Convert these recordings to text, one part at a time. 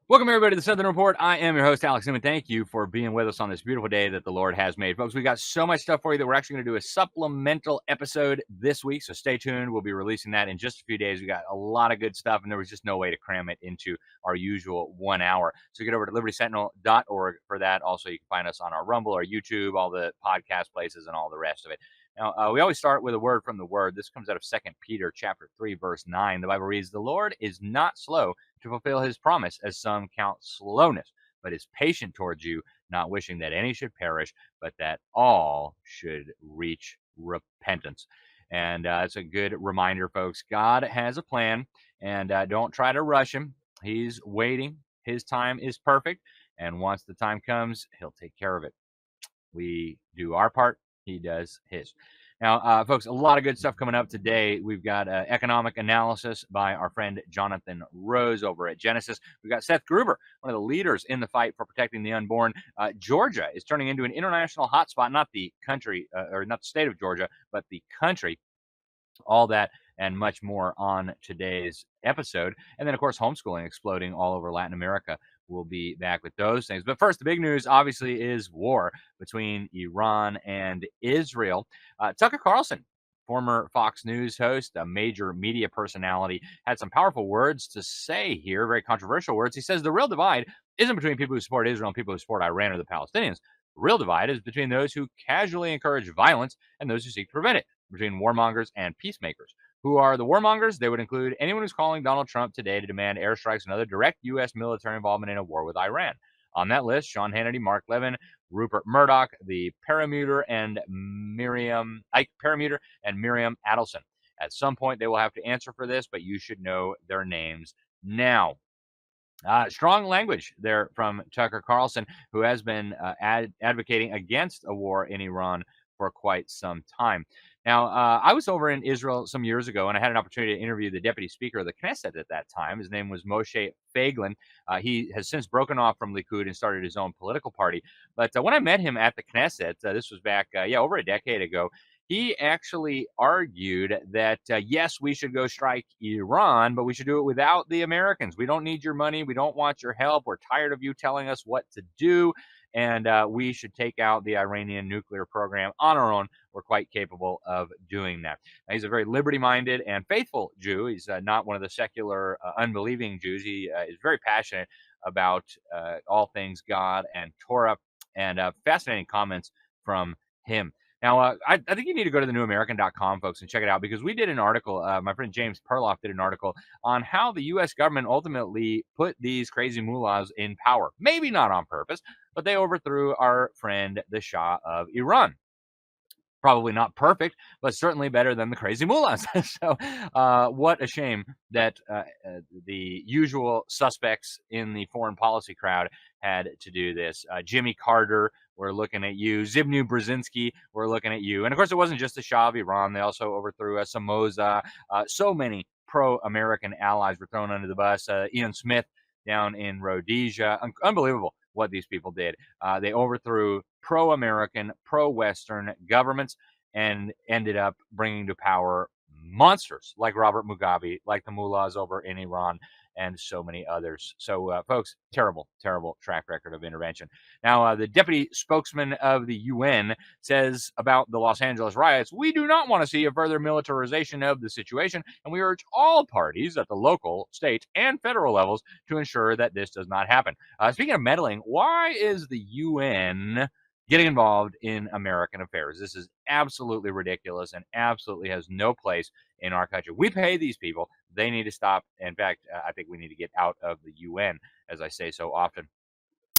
Welcome, everybody, to the Southern Report. I am your host, Alex Newman. Thank you for being with us on this beautiful day that the Lord has made. Folks, we got so much stuff for you that we're actually going to do a supplemental episode this week, so stay tuned. We'll be releasing that in just a few days. We got a lot of good stuff, and there was just no way to cram it into our usual 1 hour. So get over to libertysentinel.org for that. Also, you can find us on our Rumble, our YouTube, all the podcast places, and all the rest of it. Now, we always start with a word from the Word. This comes out of 2 Peter chapter 3, verse 9. The Bible reads, "The Lord is not slow to fulfill his promise, as some count slowness, but is patient towards you, not wishing that any should perish, but that all should reach repentance." And it's a good reminder, folks. God has a plan, and don't try to rush him. He's waiting. His time is perfect, and once the time comes, he'll take care of it. We do our part, he does his. Now, folks, a lot of good stuff coming up today. We've got economic analysis by our friend Jonathan Rose over at Genesis. We've got Seth Gruber, one of the leaders in the fight for protecting the unborn. Georgia is turning into an international hotspot, not the country, or not the state of Georgia, but the country. All that and much more on today's episode. And then, of course, homeschooling exploding all over Latin America. We'll be back with those things. But first, the big news, obviously, is war between Iran and Israel. Tucker Carlson, former Fox News host, a major media personality, had some powerful words to say here, very controversial words. He says the real divide isn't between people who support Israel and people who support Iran or the Palestinians. The real divide is between those who casually encourage violence and those who seek to prevent it, between warmongers and peacemakers. Who are the warmongers? They would include anyone who's calling Donald Trump today to demand airstrikes and other direct U.S. military involvement in a war with Iran. On that list, Sean Hannity, Mark Levin, Rupert Murdoch, the paramuter, and Miriam Adelson. At some point, they will have to answer for this, but you should know their names now. Strong language there from Tucker Carlson, who has been advocating against a war in Iran for quite some time. Now, I was over in Israel some years ago, and I had an opportunity to interview the deputy speaker of the Knesset at that time. His name was Moshe Feiglin. He has since broken off from Likud and started his own political party. But when I met him at the Knesset, this was back, over a decade ago, he actually argued that, yes, we should go strike Iran, but we should do it without the Americans. We don't need your money. We don't want your help. We're tired of you telling us what to do. And we should take out the Iranian nuclear program on our own. We're quite capable of doing that. Now, he's a very liberty-minded and faithful Jew. He's not one of the secular, unbelieving Jews. He is very passionate about all things God and Torah, and fascinating comments from him. Now, I think you need to go to thenewamerican.com, folks, and check it out, because we did an article, my friend James Perloff did an article on how the U.S. government ultimately put these crazy mullahs in power. Maybe not on purpose, but they overthrew our friend, the Shah of Iran. Probably not perfect, but certainly better than the crazy mullahs. So what a shame that the usual suspects in the foreign policy crowd had to do this. Jimmy Carter, we're looking at you. Zbigniew Brzezinski, we're looking at you. And of course, it wasn't just the Shah of Iran. They also overthrew Somoza. So many pro-American allies were thrown under the bus. Ian Smith down in Rhodesia. Unbelievable what these people did. They overthrew pro-American, pro-Western governments and ended up bringing to power monsters like Robert Mugabe, like the mullahs over in Iran, and so many others. So, folks, terrible, terrible track record of intervention. Now, the deputy spokesman of the UN says about the Los Angeles riots, "We do not want to see a further militarization of the situation, and we urge all parties at the local, state, and federal levels to ensure that this does not happen." Speaking of meddling, why is the UN getting involved in American affairs? This is absolutely ridiculous and absolutely has no place in our country. We pay these people. They need to stop. In fact, I think we need to get out of the UN, as I say so often.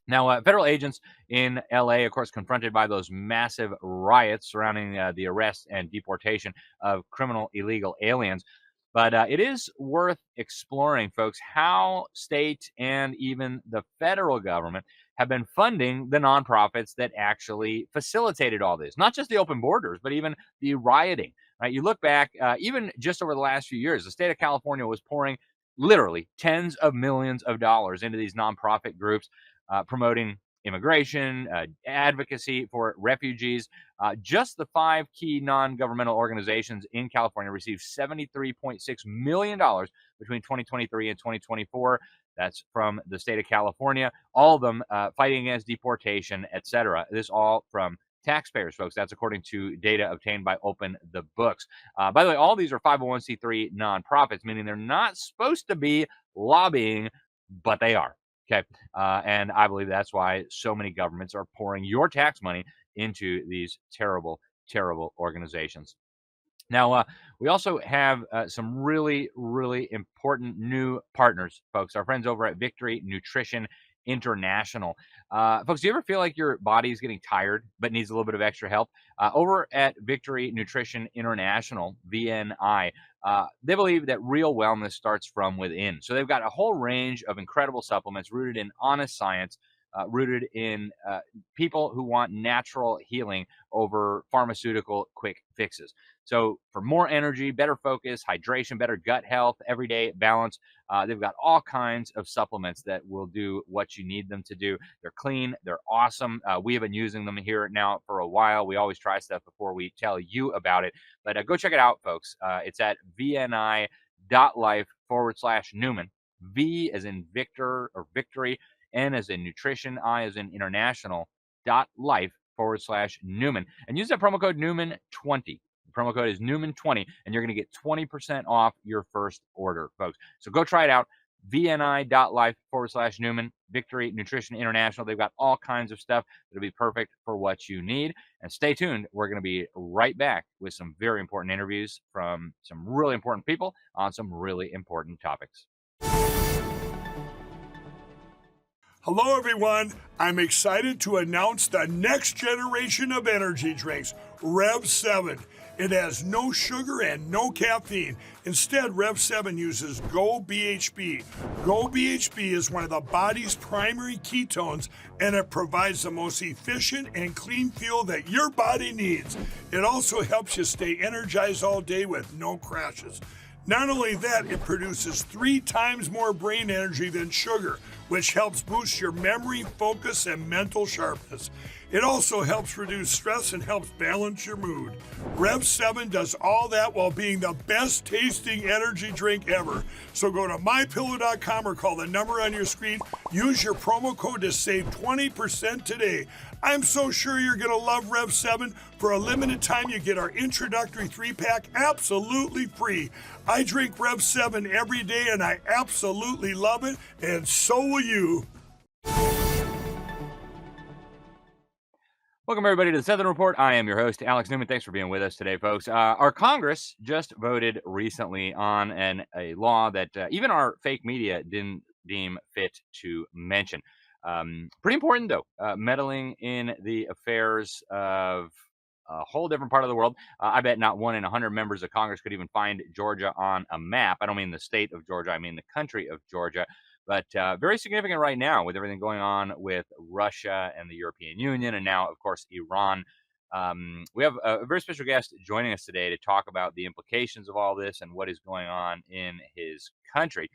Now, federal agents in L.A., of course, confronted by those massive riots surrounding the arrest and deportation of criminal illegal aliens. But it is worth exploring, folks, how state and even the federal government have been funding the nonprofits that actually facilitated all this. Not just the open borders, but even the rioting. Right? You look back, even just over the last few years, the state of California was pouring literally tens of millions of dollars into these nonprofit groups promoting immigration, advocacy for refugees. Just the 5 key non-governmental organizations in California received $73.6 million between 2023 and 2024. That's from the state of California. All of them fighting against deportation, etc. This all from taxpayers, folks. That's according to data obtained by Open the Books. By the way, all these are 501c3 nonprofits, meaning they're not supposed to be lobbying, but they are. Okay. And I believe that's why so many governments are pouring your tax money into these terrible, terrible organizations. Now, we also have some really, really important new partners, folks. Our friends over at Victory Nutrition International. Folks, do you ever feel like your body is getting tired but needs a little bit of extra help? Over at Victory Nutrition International, VNI, they believe that real wellness starts from within. So they've got a whole range of incredible supplements rooted in honest science, rooted in people who want natural healing over pharmaceutical quick fixes. So for more energy, better focus, hydration, better gut health, everyday balance, they've got all kinds of supplements that will do what you need them to do. They're clean. They're awesome. We have been using them here now for a while. We always try stuff before we tell you about it. But go check it out, folks. It's at vni.life/Newman. V as in Victor or Victory. N as in nutrition, I as in international, .life/Newman. And use that promo code Newman20. The promo code is Newman20, and you're going to get 20% off your first order, folks. So go try it out. VNI.life/Newman, Victory Nutrition International. They've got all kinds of stuff that'll be perfect for what you need. And stay tuned. We're going to be right back with some very important interviews from some really important people on some really important topics. Hello, everyone. I'm excited to announce the next generation of energy drinks, Rev 7. It has no sugar and no caffeine. Instead, Rev 7 uses Go BHB. Go BHB is one of the body's primary ketones, and it provides the most efficient and clean fuel that your body needs. It also helps you stay energized all day with no crashes. Not only that, it produces 3 times more brain energy than sugar, which helps boost your memory, focus, and mental sharpness. It also helps reduce stress and helps balance your mood. Rev 7 does all that while being the best tasting energy drink ever. So go to mypillow.com or call the number on your screen. Use your promo code to save 20% today. I'm so sure you're going to love Rev 7. For a limited time, you get our introductory 3-pack absolutely free. I drink Rev 7 every day, and I absolutely love it, and so will you. Welcome, everybody, to the Southern Report. I am your host, Alex Newman. Thanks for being with us today, folks. Our Congress just voted recently on a law that even our fake media didn't deem fit to mention. Pretty important, though, meddling in the affairs of a whole different part of the world. I bet not 1 in 100 members of Congress could even find Georgia on a map. I don't mean the state of Georgia. I mean the country of Georgia. But very significant right now with everything going on with Russia and the European Union, and now, of course, Iran. We have a very special guest joining us today to talk about the implications of all this and what is going on in his country.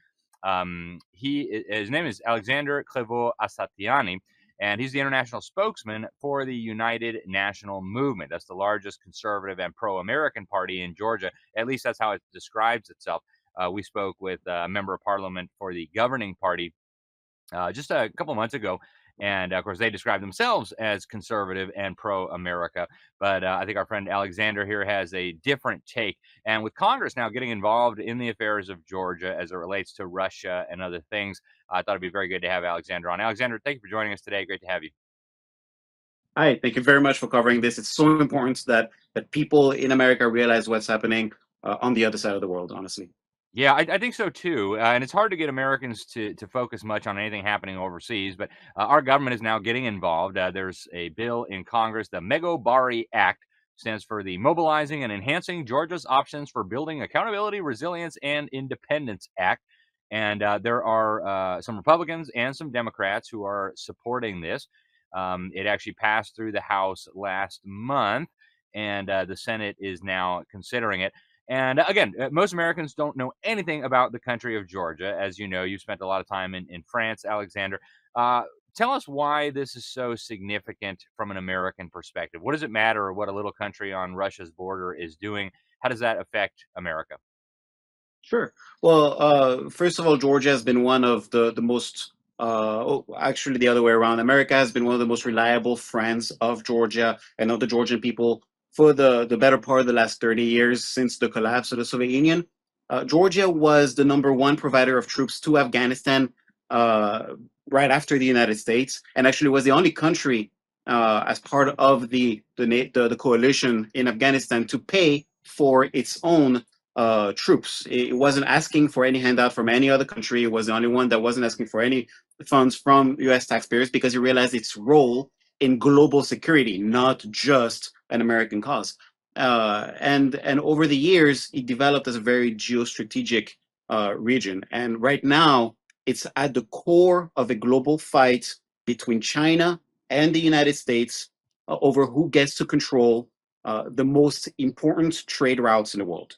His name is Alexandre Crevaux-Asatiani, and he's the international spokesman for the United National Movement. That's the largest conservative and pro-American party in Georgia. At least that's how it describes itself. We spoke with a member of parliament for the governing party just a couple of months ago. And of course, they describe themselves as conservative and pro-America. But I think our friend Alexander here has a different take. And with Congress now getting involved in the affairs of Georgia as it relates to Russia and other things, I thought it'd be very good to have Alexander on. Alexander, thank you for joining us today. Great to have you. Hi, thank you very much for covering this. It's so important that people in America realize what's happening on the other side of the world, honestly. Yeah, I think so too. And it's hard to get Americans to focus much on anything happening overseas, but our government is now getting involved. There's a bill in Congress, the Megobari Act, stands for the Mobilizing and Enhancing Georgia's Options for Building Accountability, Resilience, and Independence Act. And there are some Republicans and some Democrats who are supporting this. It actually passed through the House last month, and the Senate is now considering it. And again, most Americans don't know anything about the country of Georgia. As you know, you spent a lot of time in France, Alexander. tell us why this is so significant from an American perspective. What does it matter what a little country on Russia's border is doing? How does that affect America? Sure. Well, first of all, Georgia has been one of the most, actually the other way around. America has been one of the most reliable friends of Georgia and of the Georgian people for the better part of the last 30 years since the collapse of the Soviet Union. Georgia was the number one provider of troops to Afghanistan uh, right after the United States, and actually was the only country as part of the coalition in Afghanistan to pay for its own troops. It wasn't asking for any handout from any other country. It was the only one that wasn't asking for any funds from U.S. taxpayers because it realized its role in global security, not just an American cause. And over the years, it developed as a very geostrategic region. And right now, it's at the core of a global fight between China and the United States over who gets to control the most important trade routes in the world.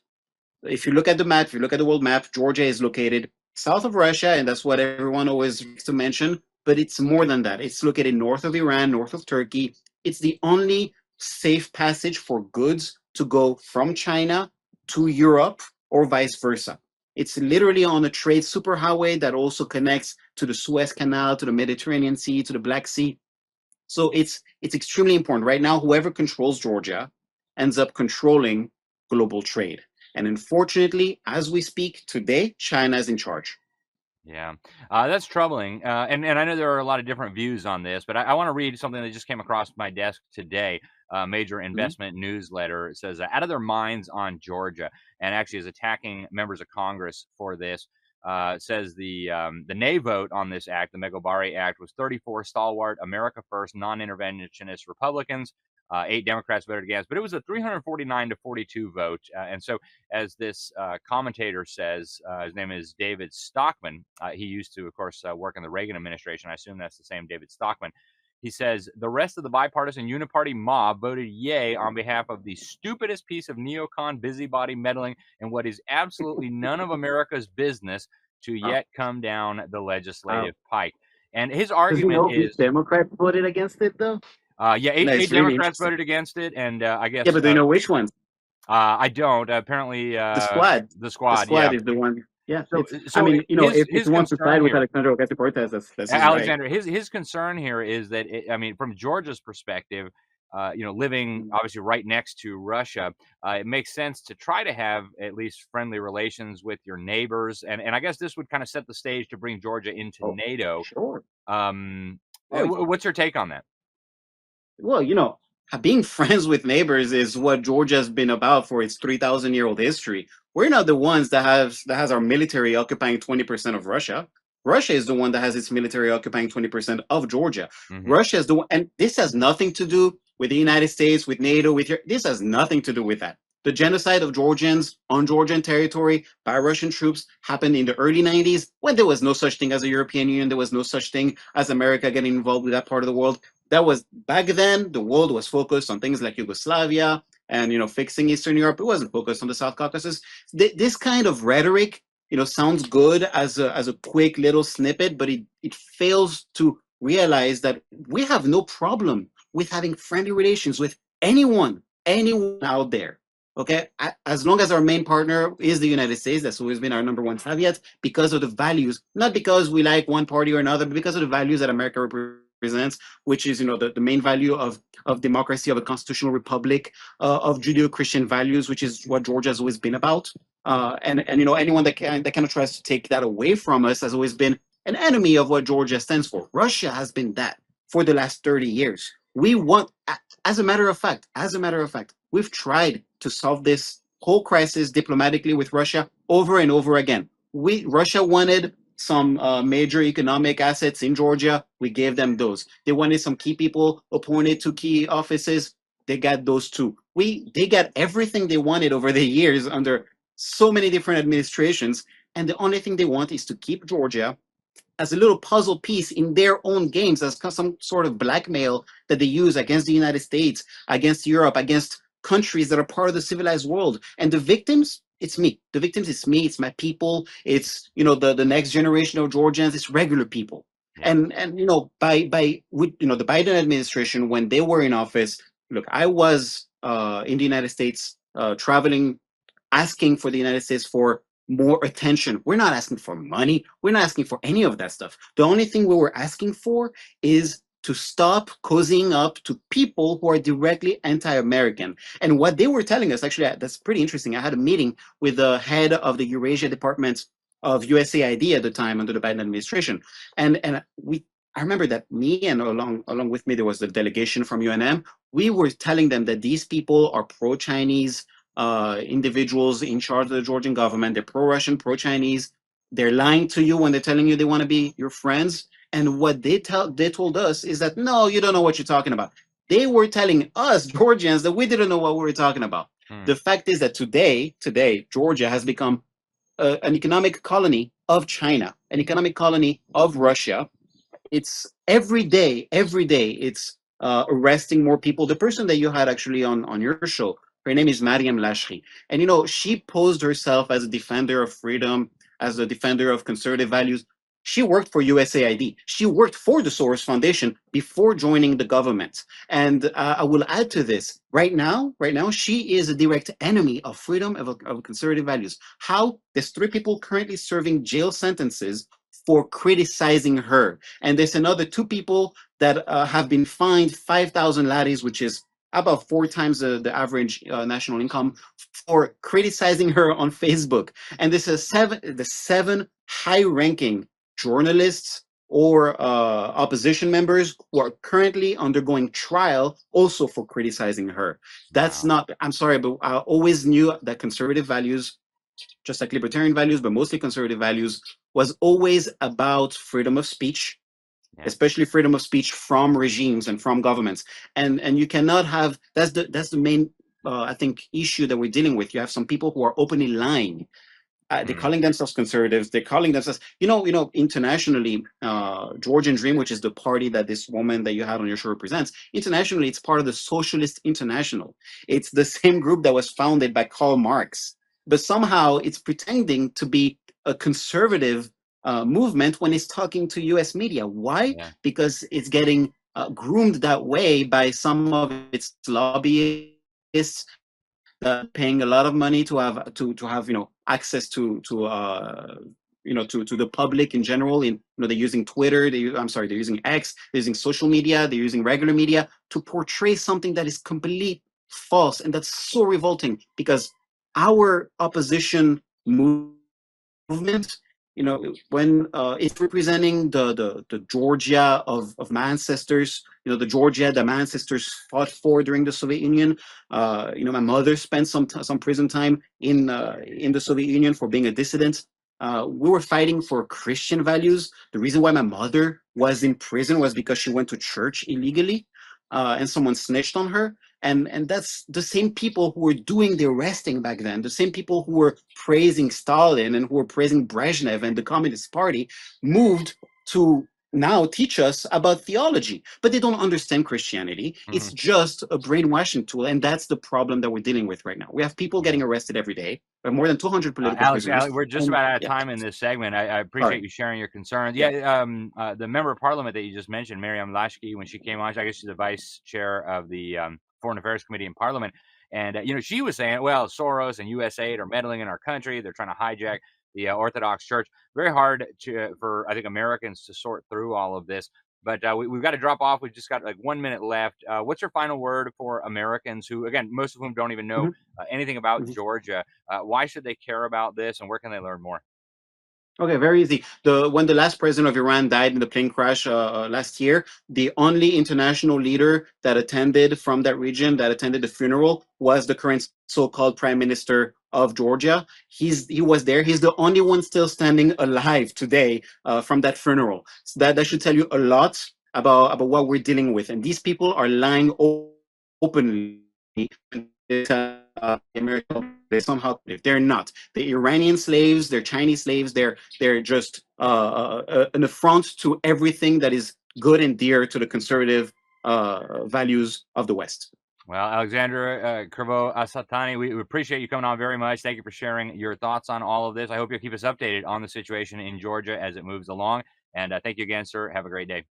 If you look at the map, if you look at the world map, Georgia is located south of Russia, and that's what everyone always likes to mention. But it's more than that. It's located north of Iran, north of Turkey. It's the only safe passage for goods to go from China to Europe or vice versa. It's literally on a trade superhighway that also connects to the Suez Canal, to the Mediterranean Sea, to the Black Sea. So it's extremely important. Right now, whoever controls Georgia ends up controlling global trade. And unfortunately, as we speak today, China is in charge. Yeah, that's troubling. And I know there are a lot of different views on this, but I want to read something that just came across my desk today. A major Mhm. investment newsletter. It says, out of their minds on Georgia, and actually is attacking members of Congress for this. Says the nay vote on this act, the Megobari Act, was 34 stalwart America First non-interventionist Republicans. 8 Democrats voted against, but it was a 349 to 42 vote. And so, as this commentator says, his name is David Stockman. He used to, of course, work in the Reagan administration. I assume that's the same David Stockman. He says the rest of the bipartisan uniparty mob voted yay on behalf of the stupidest piece of neocon busybody meddling in what is absolutely none of America's business to Wow. yet come down the Wow. legislative pike. And his Does he argument know which is, Democrats voted against it, though? yeah, No, eight it's really Democrats interesting. voted against it, and I Yeah, guess but do you know which ones? I don't. Apparently, The squad. the The squad, yeah. squad is the one. Yeah, So, it's. I mean, if his you want to concern side with here, Alexandre Ocasio-Cortez, that's his right. Alexander, his concern here is that I mean, from Georgia's perspective, living Mhm. obviously right next to Russia, it makes sense to try to have at least friendly relations with your neighbors, and I guess this would kind of set the stage to bring Georgia into Oh, NATO. sure. Um, Oh, what's your take on that? well, being friends with neighbors is what Georgia's been about for its 3,000-year-old history. We're not the ones that has our military occupying 20% of Russia. Russia is the one that has its military occupying 20% of Georgia. Hmm. Russia is the one, and this has nothing to do with the United States, with NATO, this has nothing to do with that. The genocide of Georgians on Georgian territory by Russian troops happened in the early 90s when there was no such thing as a European Union. There was no such thing as America getting involved with that part of the world. That was back then. The world was focused on things like Yugoslavia and fixing Eastern Europe. It wasn't focused on the South Caucasus. This kind of rhetoric, sounds good as a quick little snippet, but it fails to realize that we have no problem with having friendly relations with anyone out there. Okay, as long as our main partner is the United States, that's always been our number one caveat, because of the values, not because we like one party or another, but because of the values that America represents, which is the main value of democracy, of a constitutional republic, of Judeo-Christian values, which is what Georgia has always been about. And anyone that kind of tries to take that away from us has always been an enemy of what Georgia stands for. Russia has been that for the last 30 years. We want, as a matter of fact, we've tried to solve this whole crisis diplomatically with Russia over and over again. Russia wanted some major economic assets in Georgia. We gave them those. They wanted some key people appointed to key offices. They got those too. They got everything they wanted over the years under so many different administrations. And the only thing they want is to keep Georgia as a little puzzle piece in their own games, as some sort of blackmail that they use against the United States, against Europe, against countries that are part of the civilized world. And the victims, it's me. The victims, it's me. It's my people. It's the next generation of Georgians. It's regular people. Yeah. And the Biden administration, when they were in office, look, I was in the United States, traveling, asking for the United States for more attention. We're not asking for money. We're not asking for any of that stuff. The only thing we were asking for is to stop cozying up to people who are directly anti-American. And what they were telling us, actually, that's pretty interesting. I had a meeting with the head of the Eurasia Department of USAID at the time under the Biden administration, and I remember that me and along with me there was the delegation from UNM. We were telling them that these people are pro-Chinese individuals in charge of the Georgian government. They're pro-Russian, pro-Chinese. They're lying to you when they're telling you they want to be your friends. And what they told us is that no, you don't know what you're talking about. They were telling us Georgians that we didn't know what we were talking about. The fact is that today, Georgia has become an economic colony of China, an economic colony of Russia. It's every day it's arresting more people. The person that you had actually on your show, her name is Mariam Lashri, and she posed herself as a defender of freedom, as a defender of conservative values. She worked for USAID. She worked for the Soros Foundation before joining the government. And I will add to this. Right now, she is a direct enemy of freedom, of conservative values. How? There's 3 people currently serving jail sentences for criticizing her. And there's another 2 people that have been fined 5,000 lattes, which is about 4 times the average national income, for criticizing her on Facebook. And this is the 7 high-ranking journalists or opposition members who are currently undergoing trial also for criticizing her. That's not, I'm sorry, but I always knew that conservative values, just like libertarian values, but mostly conservative values, was always about freedom of speech, especially freedom of speech from regimes and from governments. And you cannot have, that's the main, I think, issue that we're dealing with. You have some people who are openly lying. They're calling themselves conservatives. They're calling themselves, internationally, Georgian Dream, which is the party that this woman that you had on your show represents, internationally, it's part of the Socialist International. It's the same group that was founded by Karl Marx. But somehow it's pretending to be a conservative movement when it's talking to US media. Why? Yeah. Because it's getting groomed that way by some of its lobbyists, paying a lot of money to have access to the public in general. They're using Twitter, they're using X, they're using social media, they're using regular media to portray something that is completely false. And that's so revolting, because our opposition movement, when it's representing the Georgia of my ancestors, the Georgia that my ancestors fought for during the Soviet Union. My mother spent some prison time in the Soviet Union for being a dissident. We were fighting for Christian values. The reason why my mother was in prison was because she went to church illegally, and someone snitched on her. And that's the same people who were doing the arresting back then, the same people who were praising Stalin and who were praising Brezhnev and the Communist Party, moved to now teach us about theology. But they don't understand Christianity. It's just a brainwashing tool. And that's the problem that we're dealing with right now. We have people getting arrested every day. We have more than 200 political prisoners. We're just about out of time in this segment. I appreciate you sharing your concerns. The member of parliament that you just mentioned, Mariam Lashki, when she came on, I guess she's the vice chair of the Foreign Affairs Committee in Parliament. And, she was saying, well, Soros and USAID are meddling in our country. They're trying to hijack the Orthodox Church. Very hard for, I think, Americans to sort through all of this. But we've got to drop off. We've just got like 1 minute left. What's your final word for Americans who, again, most of whom don't even know anything about Georgia? Why should they care about this, and where can they learn more? Okay, very easy. When the last president of Iran died in the plane crash last year, the only international leader that attended from that region, that attended the funeral, was the current so-called prime minister of Georgia. He was there. He's the only one still standing alive today from that funeral. So that should tell you a lot about what we're dealing with. And these people are lying openly. They somehow, if they're not, the Iranian slaves, they're Chinese slaves, they're just an affront to everything that is good and dear to the conservative values of the West. Well, Alexandre Crevaux-Asatiani, we appreciate you coming on very much. Thank you for sharing your thoughts on all of this. I hope you'll keep us updated on the situation in Georgia as it moves along. And thank you again, sir. Have a great day.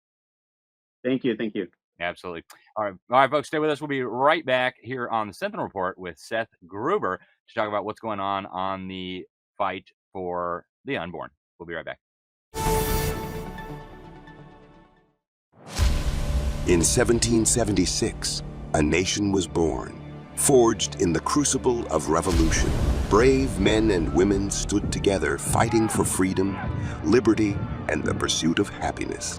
Thank you. Thank you. Absolutely. All right, folks, stay with us. We'll be right back here on the Sentinel Report with Seth Gruber to talk about what's going on the fight for the unborn. We'll be right back. In 1776, a nation was born, forged in the crucible of revolution. Brave men and women stood together fighting for freedom, liberty, and the pursuit of happiness.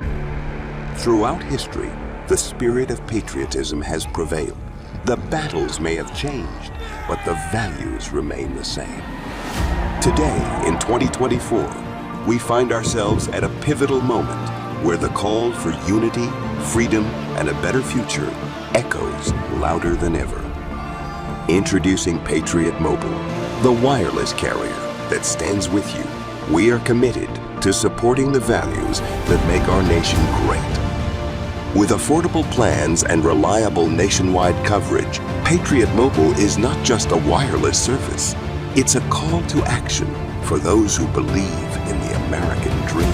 Throughout history, the spirit of patriotism has prevailed. The battles may have changed, but the values remain the same. Today, in 2024, we find ourselves at a pivotal moment where the call for unity, freedom, and a better future echoes louder than ever. Introducing Patriot Mobile, the wireless carrier that stands with you. We are committed to supporting the values that make our nation great. With affordable plans and reliable nationwide coverage, Patriot Mobile is not just a wireless service. It's a call to action for those who believe in the American dream.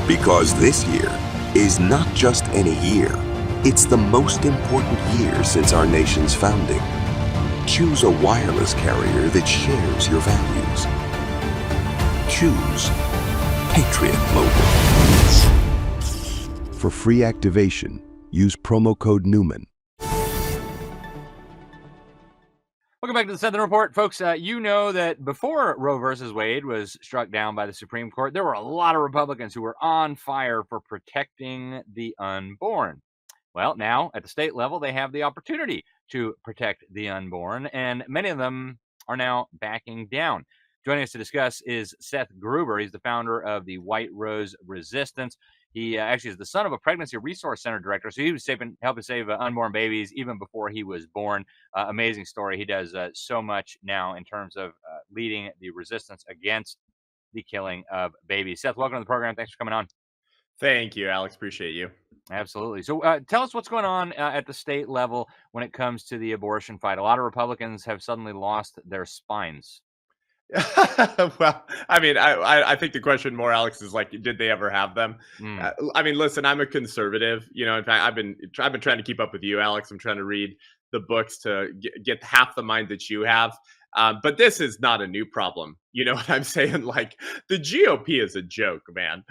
Because this year is not just any year, it's the most important year since our nation's founding. Choose a wireless carrier that shares your values. Choose Patriot Mobile. For free activation, use promo code Newman. Welcome back to the Sentinel Report. Folks, you know that before Roe versus Wade was struck down by the Supreme Court, there were a lot of Republicans who were on fire for protecting the unborn. Well, now at the state level, they have the opportunity to protect the unborn, and many of them are now backing down. Joining us to discuss is Seth Gruber. He's the founder of the White Rose Resistance. He actually is the son of a pregnancy resource center director, so he was helping save unborn babies even before he was born. Amazing story. He does so much now in terms of leading the resistance against the killing of babies. Seth, welcome to the program. Thanks for coming on. Thank you, Alex. Appreciate you. Absolutely. So tell us what's going on at the state level when it comes to the abortion fight. A lot of Republicans have suddenly lost their spines. Well, I mean, I think the question more, Alex, is like, did they ever have them? I mean, listen, I'm a conservative. You know, in fact, I've been trying to keep up with you, Alex. I'm trying to read the books to get half the mind that you have. But this is not a new problem. You know what I'm saying? Like, the GOP is a joke, man.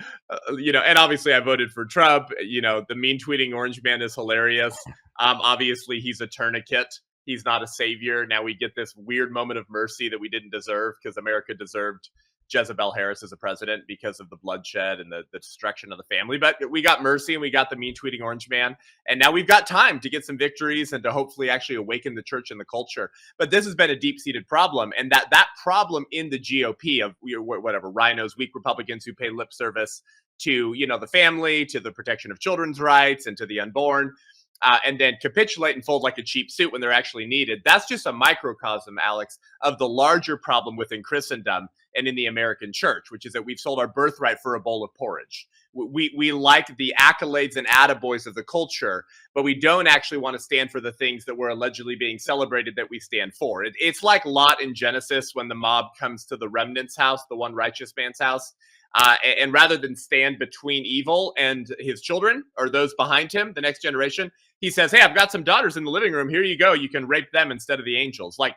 You know, and obviously I voted for Trump. You know, the mean tweeting orange man is hilarious. Obviously he's a tourniquet. He's not a savior. Now we get this weird moment of mercy that we didn't deserve because America deserved Jezebel Harris as a president because of the bloodshed and the destruction of the family. But we got mercy and we got the mean tweeting orange man. And now we've got time to get some victories and to hopefully actually awaken the church and the culture. But this has been a deep-seated problem. And that problem in the GOP of whatever, rhinos, weak Republicans who pay lip service to, you know, the family, to the protection of children's rights and to the unborn, and then capitulate and fold like a cheap suit when they're actually needed. That's just a microcosm, Alex, of the larger problem within Christendom and in the American church, which is that we've sold our birthright for a bowl of porridge. We like the accolades and attaboys of the culture, but we don't actually want to stand for the things that were allegedly being celebrated that we stand for. It's like Lot in Genesis when the mob comes to the remnant's house, the one righteous man's house. And rather than stand between evil and his children or those behind him, the next generation, he says, hey, I've got some daughters in the living room. Here you go. You can rape them instead of the angels. Like,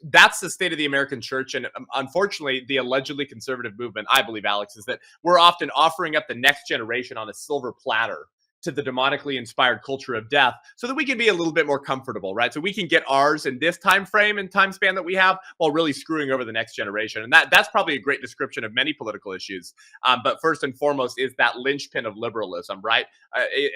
that's the state of the American church. And unfortunately, the allegedly conservative movement, I believe, Alex, is that we're often offering up the next generation on a silver platter to the demonically inspired culture of death so that we can be a little bit more comfortable, right? So we can get ours in this time frame and time span that we have while really screwing over the next generation. And that's probably a great description of many political issues. But first and foremost is that linchpin of liberalism, right?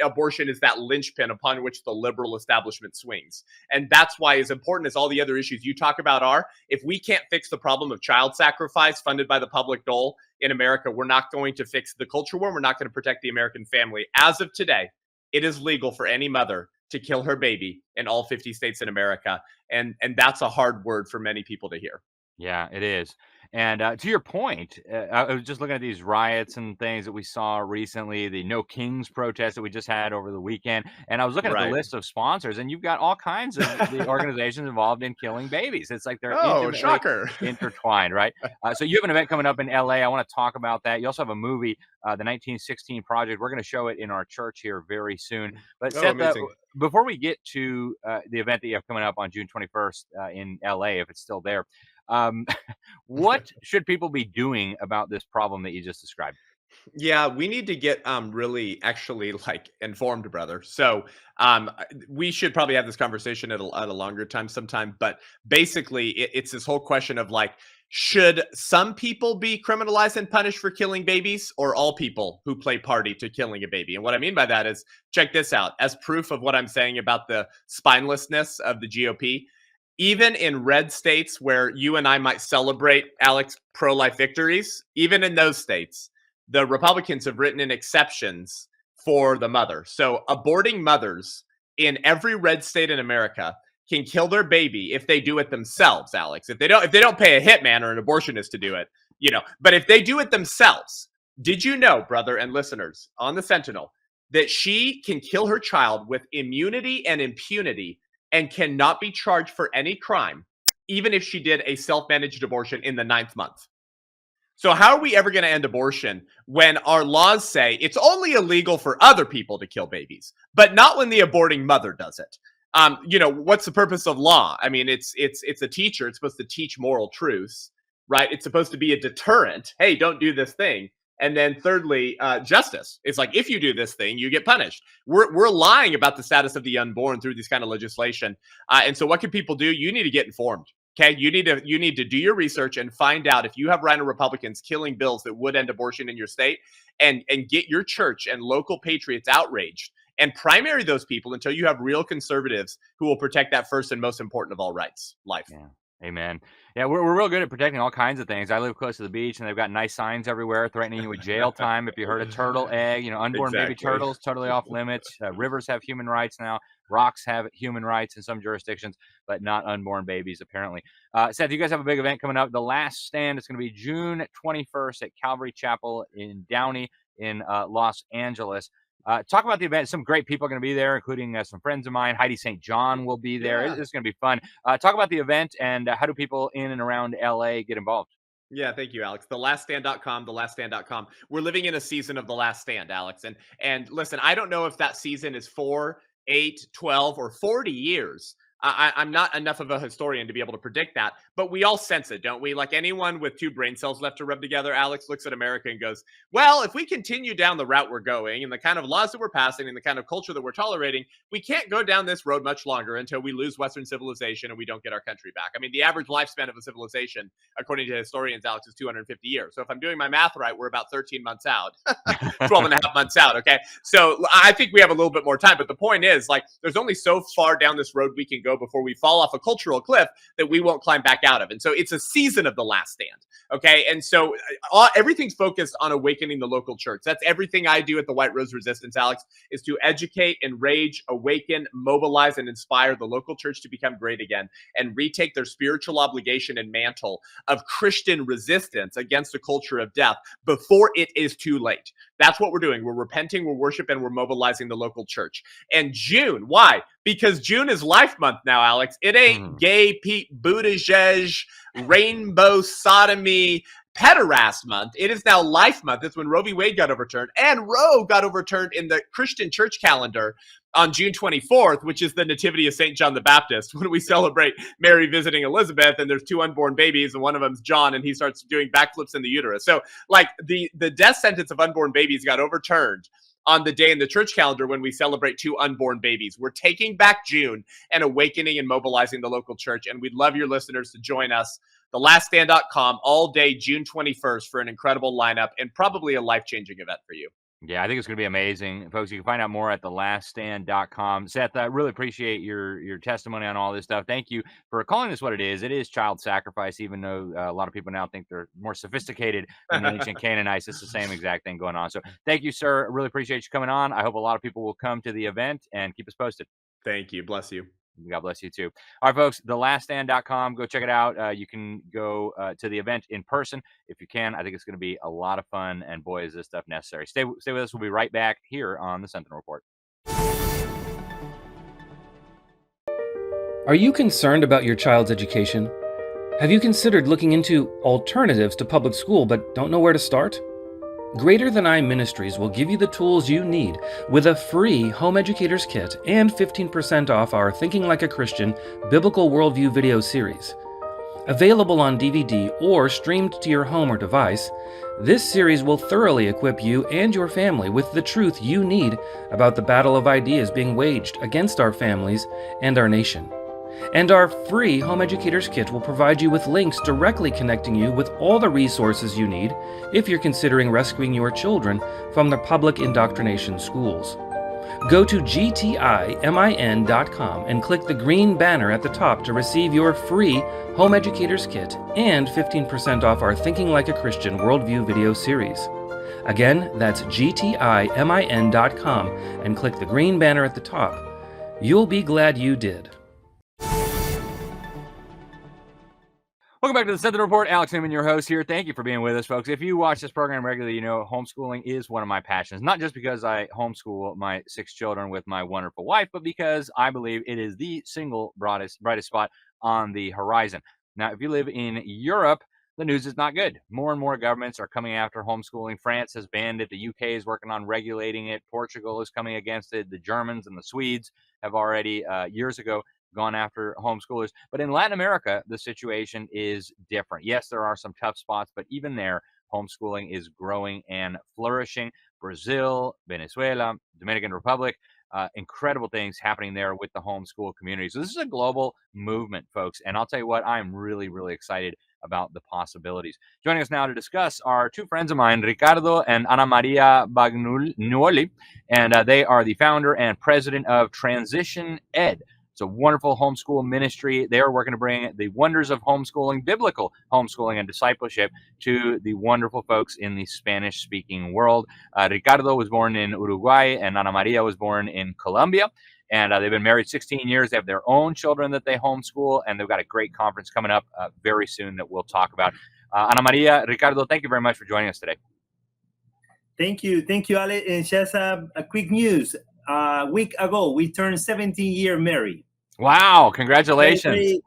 Abortion is that linchpin upon which the liberal establishment swings. And that's why, as important as all the other issues you talk about are, if we can't fix the problem of child sacrifice funded by the public dole in America, we're not going to fix the culture war. We're not going to protect the American family. As of today, it is legal for any mother to kill her baby in all 50 states in America. And that's a hard word for many people to hear. Yeah, it is. And to your point, I was just looking at these riots and things that we saw recently, the No Kings protest that we just had over the weekend. And I was looking at the Right. list of sponsors, and you've got all kinds of the organizations involved in killing babies. It's like they're Oh, intimately shocker. intertwined, right? So you have an event coming up in LA. I want to talk about that. You also have a movie, the 1916 Project. We're going to show it in our church here very soon. But Oh, Seth, amazing. before we get to the event that you have coming up on June 21st in LA, if it's still there, um, what should people be doing about this problem that you just described? Yeah, we need to get really actually like informed, brother. So we should probably have this conversation at a longer time sometime. But basically, it's this whole question of like, should some people be criminalized and punished for killing babies, or all people who play party to killing a baby? And what I mean by that is, check this out as proof of what I'm saying about the spinelessness of the GOP. Even in red states where you and I might celebrate Alex pro-life victories, even in those states, the Republicans have written in exceptions for the mother. So aborting mothers in every red state in America can kill their baby if they do it themselves, Alex. If they don't pay a hitman or an abortionist to do it, you know. But if they do it themselves, did you know, brother and listeners, on the Sentinel, that she can kill her child with immunity and impunity and cannot be charged for any crime, even if she did a self-managed abortion in the 9th month? So how are we ever going to end abortion when our laws say it's only illegal for other people to kill babies, but not when the aborting mother does it? You know, what's the purpose of law? I mean, it's a teacher. It's supposed to teach moral truths, right? It's supposed to be a deterrent. Hey, don't do this thing. And then thirdly, justice. It's like, if you do this thing, you get punished. We're lying about the status of the unborn through this kind of legislation. And so what can people do? You need to get informed. Okay, you need to do your research and find out if you have rhino Republicans killing bills that would end abortion in your state, and get your church and local patriots outraged and primary those people until you have real conservatives who will protect that first and most important of all rights, life. Yeah. Amen. Yeah, we're real good at protecting all kinds of things. I live close to the beach, and they've got nice signs everywhere threatening you with jail time if you hurt a turtle egg. You know, unborn baby Exactly. turtles totally off limits. Rivers have human rights now. Rocks have human rights in some jurisdictions, but not unborn babies apparently. Seth, you guys have a big event coming up. The Last Stand is going to be June 21st at Calvary Chapel in Downey in Los Angeles. Talk about the event. Some great people are going to be there, including some friends of mine. Heidi St. John will be there. Yeah. It's going to be fun. Talk about the event and how do people in and around LA get involved? Yeah, thank you, Alex. TheLastStand.com, TheLastStand.com. We're living in a season of The Last Stand, Alex. And listen, I don't know if that season is 4, 8, 12, or 40 years. I'm not enough of a historian to be able to predict that, but we all sense it, don't we? Like anyone with 2 brain cells left to rub together, Alex looks at America and goes, well, if we continue down the route we're going and the kind of laws that we're passing and the kind of culture that we're tolerating, we can't go down this road much longer until we lose Western civilization and we don't get our country back. I mean, the average lifespan of a civilization, according to historians, Alex, is 250 years. So if I'm doing my math right, we're about 13 months out, 12 and a half months out. Okay. So I think we have a little bit more time. But the point is, like, there's only so far down this road we can go before we fall off a cultural cliff that we won't climb back out of. And so it's a season of The Last Stand. Okay. And so everything's focused on awakening the local church. That's everything I do at the White Rose Resistance, Alex, is to educate, enrage, awaken, mobilize, and inspire the local church to become great again and retake their spiritual obligation and mantle of Christian resistance against a culture of death before it is too late. That's what we're doing. We're repenting, we're worshiping, and we're mobilizing the local church. And June, why? Because June is Life Month now, Alex. It ain't gay Pete Buttigieg, rainbow sodomy, pederast month. It is now Life Month. It's when Roe v. Wade got overturned, and Roe got overturned in the Christian church calendar on June 24th, which is the Nativity of St. John the Baptist, when we celebrate Mary visiting Elizabeth, and there's 2 unborn babies, and one of them's John, and he starts doing backflips in the uterus. So, like, the death sentence of unborn babies got overturned on the day in the church calendar when we celebrate 2 unborn babies. We're taking back June and awakening and mobilizing the local church, and we'd love your listeners to join us. TheLastStand.com all day June 21st for an incredible lineup and probably a life-changing event for you. Yeah, I think it's going to be amazing. Folks, you can find out more at thelaststand.com. Seth, I really appreciate your testimony on all this stuff. Thank you for calling this what it is. It is child sacrifice, even though a lot of people now think they're more sophisticated than the ancient Canaanites. It's the same exact thing going on. So thank you, sir. I really appreciate you coming on. I hope a lot of people will come to the event and keep us posted. Thank you. Bless you. God bless you too. All right, folks, thelaststand.com. Go check it out. You can go to the event in person if you can. I think it's going to be a lot of fun, and boy, is this stuff necessary. Stay with us. We'll be right back here on the Sentinel Report. Are you concerned about your child's education? Have you considered looking into alternatives to public school but don't know where to start? Greater Than I Ministries will give you the tools you need with a free Home Educators Kit and 15% off our Thinking Like a Christian Biblical Worldview video series. Available on DVD or streamed to your home or device, this series will thoroughly equip you and your family with the truth you need about the battle of ideas being waged against our families and our nation. And our free Home Educators Kit will provide you with links directly connecting you with all the resources you need if you're considering rescuing your children from the public indoctrination schools. Go to gtimin.com and click the green banner at the top to receive your free Home Educators Kit and 15% off our Thinking Like a Christian Worldview video series. Again, that's gtimin.com and click the green banner at the top. You'll be glad you did. Welcome back to the Sentinel Report. Alex Newman, your host here. Thank you for being with us, folks. If you watch this program regularly, you know homeschooling is one of my passions. Not just because I homeschool my 6 children with my wonderful wife, but because I believe it is the single brightest spot on the horizon. Now, if you live in Europe, the news is not good. More and more governments are coming after homeschooling. France has banned it. The UK is working on regulating it. Portugal is coming against it. The Germans and the Swedes have already, years ago, gone after homeschoolers. But in Latin America, the situation is different. Yes, there are some tough spots, but even there, homeschooling is growing and flourishing. Brazil, Venezuela, Dominican Republic, incredible things happening there with the homeschool community. So this is a global movement, folks. And I'll tell you what, I'm really, really excited about the possibilities. Joining us now to discuss are 2 friends of mine, Ricardo and Ana Maria Bagnuoli, and they are the founder and president of Transition Ed. It's a wonderful homeschool ministry. They are working to bring the wonders of homeschooling, biblical homeschooling and discipleship to the wonderful folks in the Spanish-speaking world. Ricardo was born in Uruguay, and Ana Maria was born in Colombia. And they've been married 16 years. They have their own children that they homeschool, and they've got a great conference coming up very soon that we'll talk about. Ana Maria, Ricardo, thank you very much for joining us today. Thank you, Ale. And just a quick news. A week ago, we turned 17-year married. Wow! Congratulations.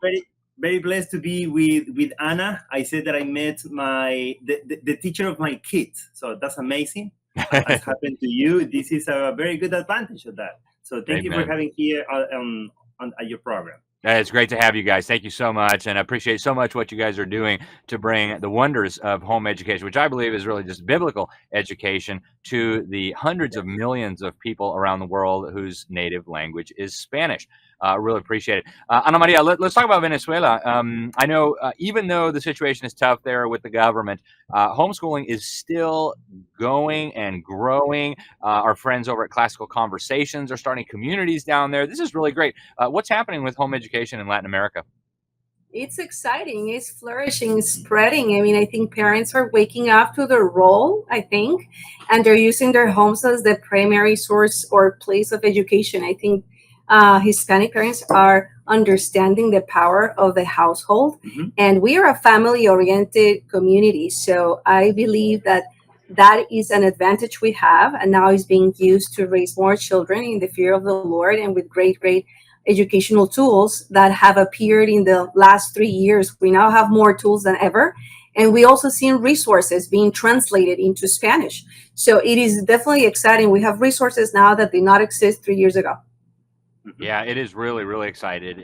Very blessed to be with Anna. I said that I met the teacher of my kids, so that's amazing. As happened to you, this is a very good advantage of that. So thank you for having here on your program. It's great to have you guys. Thank you so much. And I appreciate so much what you guys are doing to bring the wonders of home education, which I believe is really just biblical education, to the hundreds of millions of people around the world whose native language is Spanish. Really appreciate it. Ana Maria, let's talk about Venezuela. I know even though the situation is tough there with the government, homeschooling is still going and growing. Our friends over at Classical Conversations are starting communities down there. This is really great. What's happening with home education in Latin America? It's exciting. It's flourishing, it's spreading. I mean, I think parents are waking up to their role, I think, and they're using their homes as the primary source or place of education. I think Hispanic parents are understanding the power of the household, and we are a family-oriented community. So I believe that is an advantage we have, and now is being used to raise more children in the fear of the Lord and with great educational tools that have appeared in the last 3 years. We now have more tools than ever, and we also see resources being translated into Spanish. So it is definitely exciting. We have resources now that did not exist 3 years ago. Yeah, it is really, really exciting.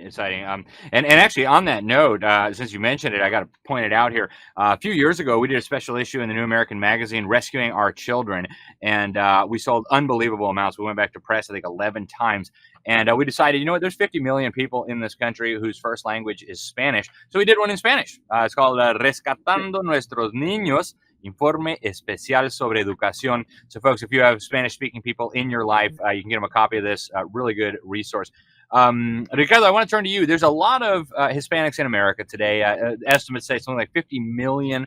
And actually, on that note, since you mentioned it, I got to point it out here. A few years ago, we did a special issue in the New American Magazine, Rescuing Our Children, and we sold unbelievable amounts. We went back to press, I think, 11 times. And we decided, you know what, there's 50 million people in this country whose first language is Spanish. So we did one in Spanish. It's called Rescatando Nuestros Niños, Informe Especial sobre Educación. So, folks, if you have Spanish-speaking people in your life, you can get them a copy of this really good resource. Ricardo, I want to turn to you. There's a lot of Hispanics in America today. Estimates say something like 50 million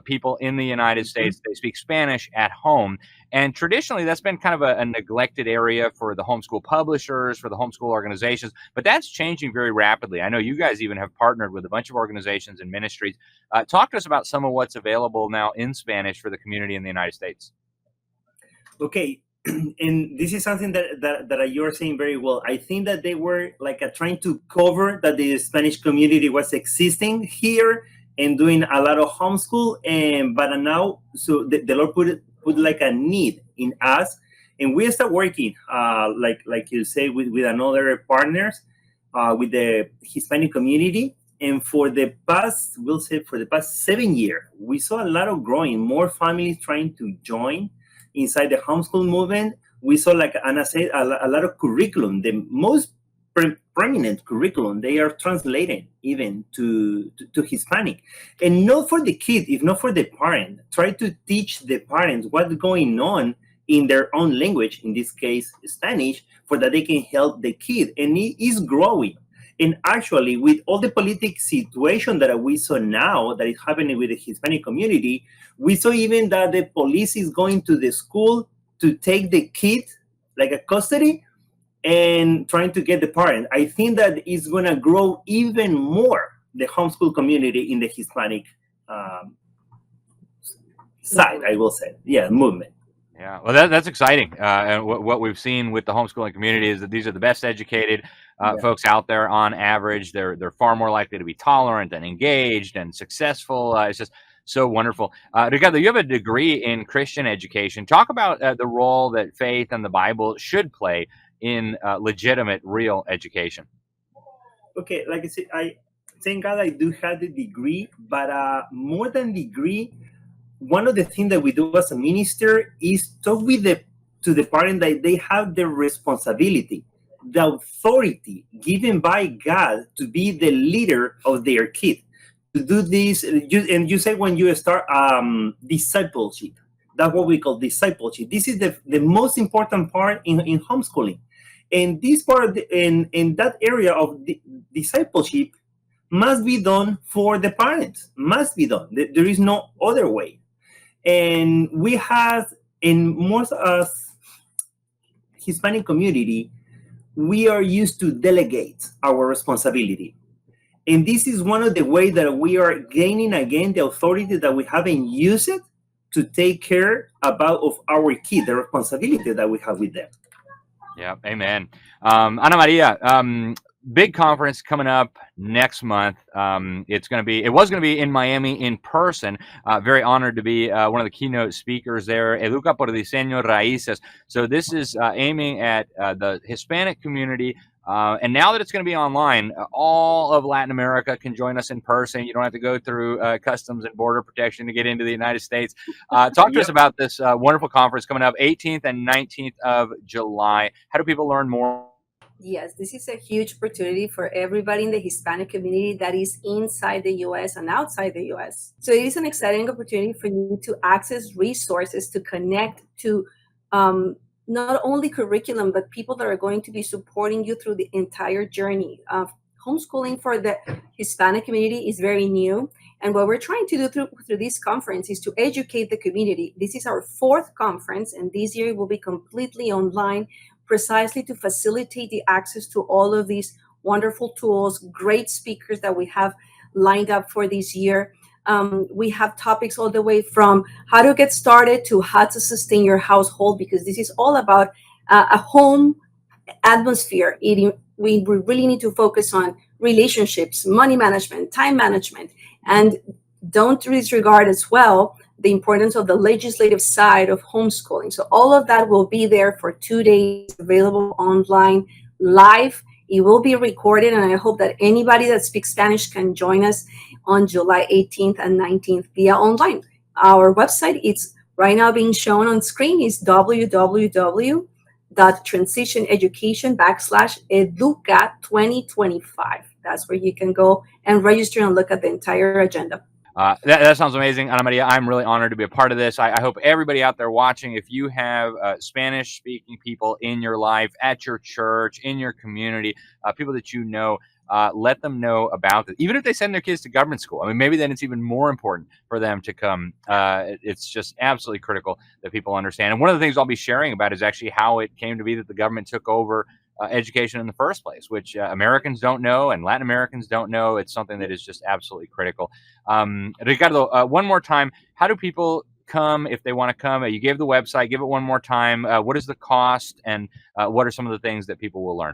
people in the United States, they speak Spanish at home. And traditionally, that's been kind of a neglected area for the homeschool publishers, for the homeschool organizations. But that's changing very rapidly. I know you guys even have partnered with a bunch of organizations and ministries. Talk to us about some of what's available now in Spanish for the community in the United States. Okay. And this is something that you're saying very well. I think that they were like trying to cover that the Spanish community was existing here and doing a lot of homeschool. But now, so the Lord put like a need in us, and we start working, like you say, with another partners, with the Hispanic community. And for the past 7 years, we saw a lot of growing, more families trying to join inside the homeschool movement. We saw, like Anna said, a lot of curriculum. The most prominent curriculum, they are translated even to Hispanic. And not for the kid, if not for the parent. Try to teach the parents what's going on in their own language, in this case, Spanish, for that they can help the kid. And it is growing. And actually, with all the political situation that we saw now that is happening with the Hispanic community, we saw even that the police is going to the school to take the kid, like a custody, and trying to get the parent. I think that it's going to grow even more, the homeschool community in the Hispanic side, I will say. Yeah, movement. Yeah, well, that's exciting. And what we've seen with the homeschooling community is that these are the best educated folks out there on average. They're far more likely to be tolerant and engaged and successful. It's just so wonderful. Ricardo, you have a degree in Christian education. Talk about the role that faith and the Bible should play in legitimate, real education. Okay, like I said, I thank God I do have the degree, but more than degree, one of the things that we do as a minister is talk to the parent that they have the responsibility, the authority given by God to be the leader of their kid. To do this, and you say when you start discipleship, that's what we call discipleship. This is the most important part in homeschooling. And this part, in that area of discipleship, must be done for the parents, must be done. There is no other way. And we have, in most of Hispanic community, we are used to delegate our responsibility. And this is one of the ways that we are gaining again the authority that we haven't used it to take care of our kids, the responsibility that we have with them. Yeah, amen. Ana Maria, big conference coming up next month. It was going to be in Miami in person. Very honored to be one of the keynote speakers there. Educa por Diseño Raíces. So this is aiming at the Hispanic community. And now that it's going to be online, all of Latin America can join us in person. You don't have to go through Customs and Border Protection to get into the United States. Talk to us about this wonderful conference coming up 18th and 19th of July. How do people learn more? Yes, this is a huge opportunity for everybody in the Hispanic community that is inside the U.S. and outside the U.S. So it is an exciting opportunity for you to access resources, to connect to not only curriculum, but people that are going to be supporting you through the entire journey. Homeschooling for the Hispanic community is very new. And what we're trying to do through this conference is to educate the community. This is our 4th conference, and this year it will be completely online, precisely to facilitate the access to all of these wonderful tools, great speakers that we have lined up for this year. We have topics all the way from how to get started to how to sustain your household, because this is all about a home atmosphere. We really need to focus on relationships, money management, time management, and don't disregard as well the importance of the legislative side of homeschooling. So all of that will be there for 2 days, available online, live. It will be recorded, and I hope that anybody that speaks Spanish can join us on July 18th and 19th via online. Our website, it's right now being shown on screen, is www.transitioneducation.educa2025. That's where you can go and register and look at the entire agenda. That sounds amazing, Ana Maria. I'm really honored to be a part of this. I hope everybody out there watching, if you have Spanish-speaking people in your life, at your church, in your community, people that you know, let them know about it. Even if they send their kids to government school, I mean, maybe then it's even more important for them to come. It's just absolutely critical that people understand. And one of the things I'll be sharing about is actually how it came to be that the government took over education in the first place, which Americans don't know and Latin Americans don't know. It's something that is just absolutely critical. Ricardo, one more time, how do people come if they want to come? You gave the website, give it one more time. What is the cost, and what are some of the things that people will learn?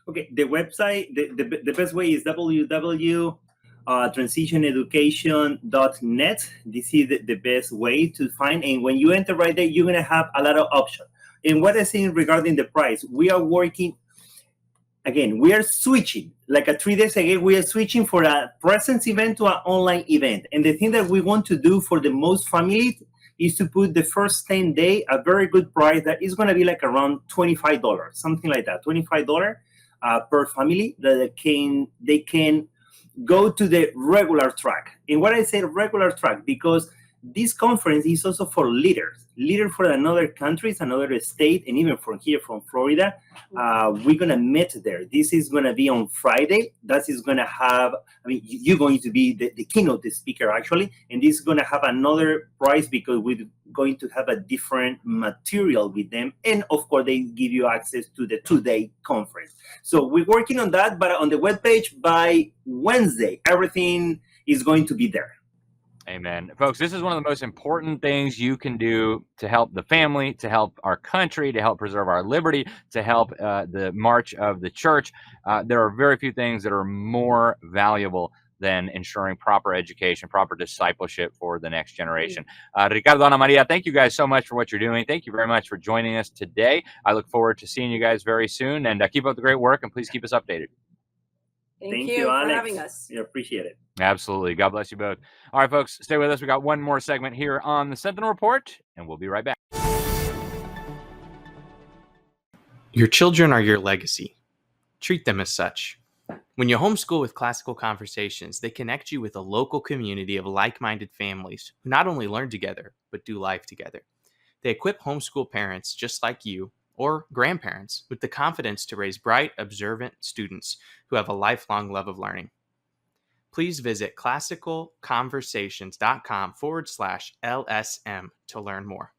Okay, the website, the best way is www.transitioneducation.net. This is the best way to find, and when you enter right there, you're going to have a lot of options. And what I'm saying regarding the price, we are working, again, we are switching, like 3 days ago, we are switching for a presence event to an online event. And the thing that we want to do for the most families is to put the first 10 days a very good price that is going to be like around $25, something like that, $25 per family, that they can go to the regular track. And what I say regular track, because this conference is also for leaders for another countries, another state, and even from here, from Florida. We're going to meet there. This is going to be on Friday. That is going to have, I mean, you're going to be the keynote speaker, actually. And this is going to have another price because we're going to have a different material with them. And of course, they give you access to the 2-day conference. So we're working on that, but on the webpage by Wednesday, everything is going to be there. Amen. Folks, this is one of the most important things you can do to help the family, to help our country, to help preserve our liberty, to help the march of the church. There are very few things that are more valuable than ensuring proper education, proper discipleship for the next generation. Ricardo, Ana Maria, thank you guys so much for what you're doing. Thank you very much for joining us today. I look forward to seeing you guys very soon, and keep up the great work, and please keep us updated. Thank you, Alex, for having us. We appreciate it. Absolutely. God bless you both. All right, folks, stay with us. We got one more segment here on the Sentinel Report, and we'll be right back. Your children are your legacy. Treat them as such. When you homeschool with Classical Conversations, they connect you with a local community of like-minded families who not only learn together, but do life together. They equip homeschool parents just like you, or grandparents, with the confidence to raise bright, observant students who have a lifelong love of learning. Please visit classicalconversations.com/LSM to learn more.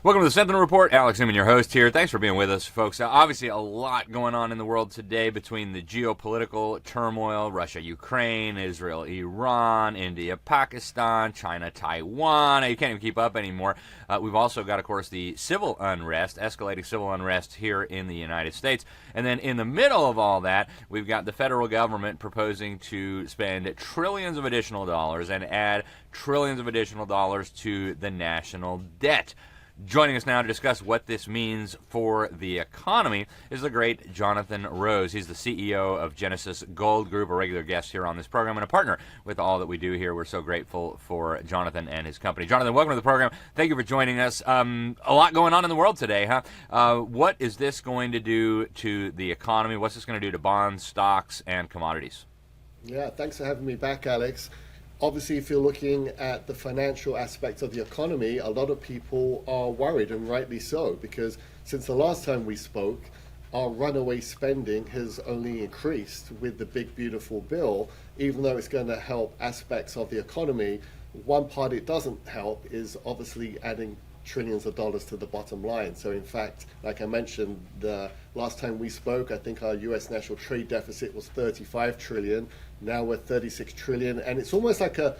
Welcome to the Sentinel Report. Alex Newman, your host here. Thanks for being with us, folks. Obviously, a lot going on in the world today between the geopolitical turmoil, Russia, Ukraine, Israel, Iran, India, Pakistan, China, Taiwan. You can't even keep up anymore. We've also got, of course, the civil unrest, escalating civil unrest here in the United States. And then in the middle of all that, we've got the federal government proposing to spend trillions of additional dollars and add trillions of additional dollars to the national debt. Joining us now to discuss what this means for the economy is the great Jonathan Rose. He's the CEO of Genesis Gold Group, a regular guest here on this program and a partner with all that we do here. We're so grateful for Jonathan and his company. Jonathan, welcome to the program. Thank you for joining us. A lot going on in the world today, huh? What is this going to do to the economy? What's this going to do to bonds, stocks, and commodities? Yeah, thanks for having me back, Alex. Obviously, if you're looking at the financial aspects of the economy, a lot of people are worried, and rightly so, because since the last time we spoke, our runaway spending has only increased with the big, beautiful bill. Even though it's going to help aspects of the economy, one part it doesn't help is obviously adding trillions of dollars to the bottom line. So in fact, like I mentioned, the last time we spoke, I think our US national trade deficit was 35 trillion. Now we're 36 trillion, and it's almost like a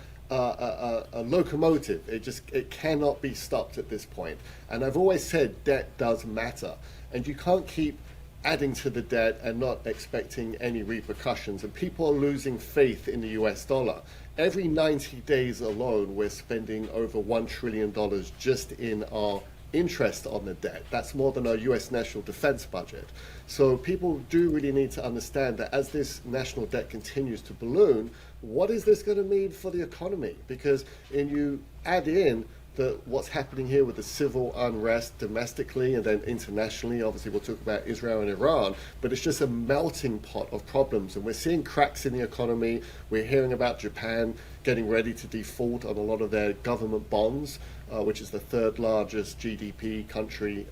locomotive. It cannot be stopped at this point. And I've always said debt does matter, and you can't keep adding to the debt and not expecting any repercussions. And people are losing faith in the US dollar. Every 90 days alone, we're spending over $1 trillion just in our interest on the debt. That's more than our US national defense budget. So people do really need to understand that as this national debt continues to balloon, what is this going to mean for the economy? Because when you add in what's happening here with the civil unrest domestically and then internationally, obviously we'll talk about Israel and Iran, but it's just a melting pot of problems, and we're seeing cracks in the economy. We're hearing about Japan getting ready to default on a lot of their government bonds, which is the third largest GDP country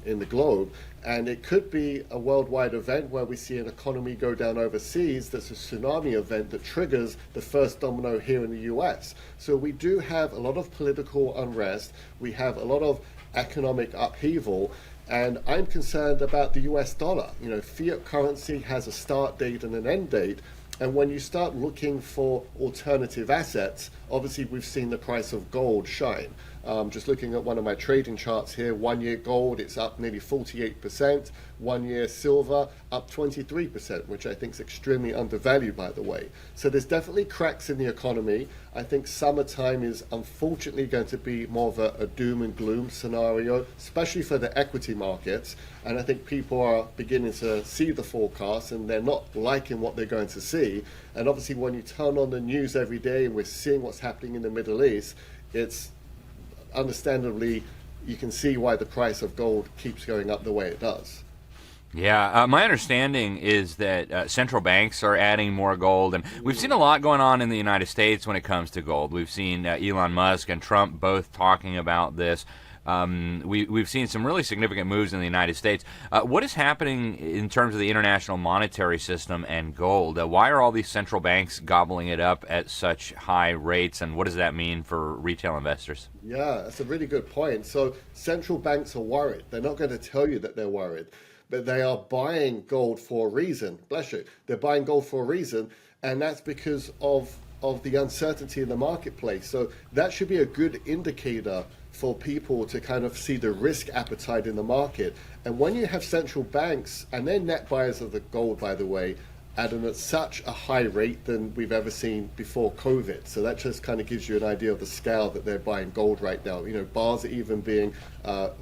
in the globe. And it could be a worldwide event where we see an economy go down overseas that's a tsunami event that triggers the first domino here in the US. So we do have a lot of political unrest. We have a lot of economic upheaval. And I'm concerned about the US dollar. You know, fiat currency has a start date and an end date. And when you start looking for alternative assets, obviously we've seen the price of gold shine. Just looking at one of my trading charts here, 1 year gold, it's up nearly 48%. 1 year silver, up 23%, which I think is extremely undervalued, by the way. So there's definitely cracks in the economy. I think summertime is unfortunately going to be more of a doom and gloom scenario, especially for the equity markets. And I think people are beginning to see the forecast and they're not liking what they're going to see. And obviously when you turn on the news every day and we're seeing what's happening in the Middle East, it's understandably, you can see why the price of gold keeps going up the way it does. Yeah, my understanding is that central banks are adding more gold, and we've seen a lot going on in the United States when it comes to gold. We've seen Elon Musk and Trump both talking about this. We've seen some really significant moves in the United States. What is happening in terms of the international monetary system and gold? Why are all these central banks gobbling it up at such high rates, and what does that mean for retail investors? Yeah, that's a really good point. So central banks are worried. They're not going to tell you that they're worried, but they are buying gold for a reason. Bless you. They're buying gold for a reason, and that's because of the uncertainty in the marketplace. So that should be a good indicator for people to kind of see the risk appetite in the market. And when you have central banks, and they're net buyers of the gold, by the way, at such a high rate than we've ever seen before COVID. So that just kind of gives you an idea of the scale that they're buying gold right now. You know, bars are even being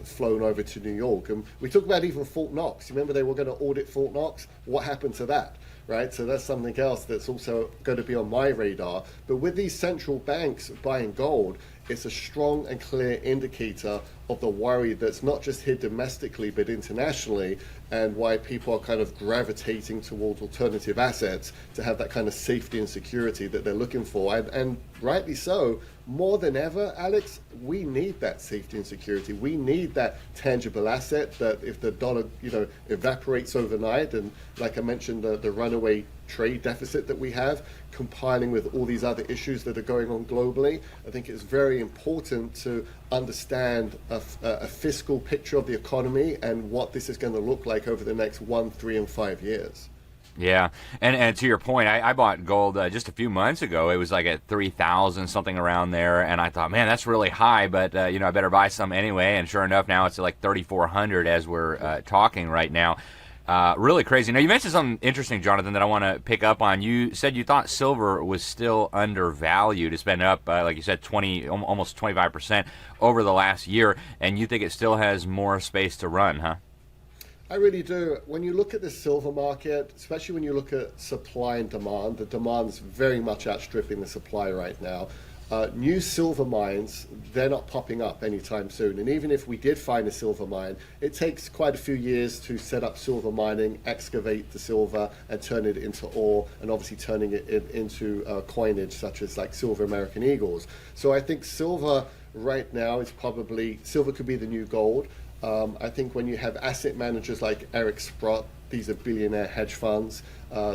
flown over to New York. And we talk about even Fort Knox. You remember they were going to audit Fort Knox? What happened to that? Right, so that's something else that's also going to be on my radar. But with these central banks buying gold, it's a strong and clear indicator of the worry that's not just here domestically but internationally, and why people are kind of gravitating towards alternative assets to have that kind of safety and security that they're looking for. And rightly so, more than ever, Alex, we need that safety and security. We need that tangible asset that if the dollar, evaporates overnight, and like I mentioned, the runaway trade deficit that we have, compiling with all these other issues that are going on globally, I think it's very important to understand a fiscal picture of the economy and what this is going to look like over the next 1, 3, and 5 years. Yeah, and to your point, I bought gold just a few months ago. It was like at 3,000, something around there, and I thought, man, that's really high, but I better buy some anyway. And sure enough, now it's at like 3,400 as we're talking right now. Really crazy. Now, you mentioned something interesting, Jonathan, that I want to pick up on. You said you thought silver was still undervalued. It's been up, like you said, almost 25% over the last year, and you think it still has more space to run, huh? I really do. When you look at the silver market, especially when you look at supply and demand, the demand's very much outstripping the supply right now. New silver mines, they're not popping up anytime soon. And even if we did find a silver mine, it takes quite a few years to set up silver mining, excavate the silver and turn it into ore, and obviously turning it into coinage such as like silver American Eagles. So I think silver right now is silver could be the new gold. I think when you have asset managers like Eric Sprott, these are billionaire hedge funds,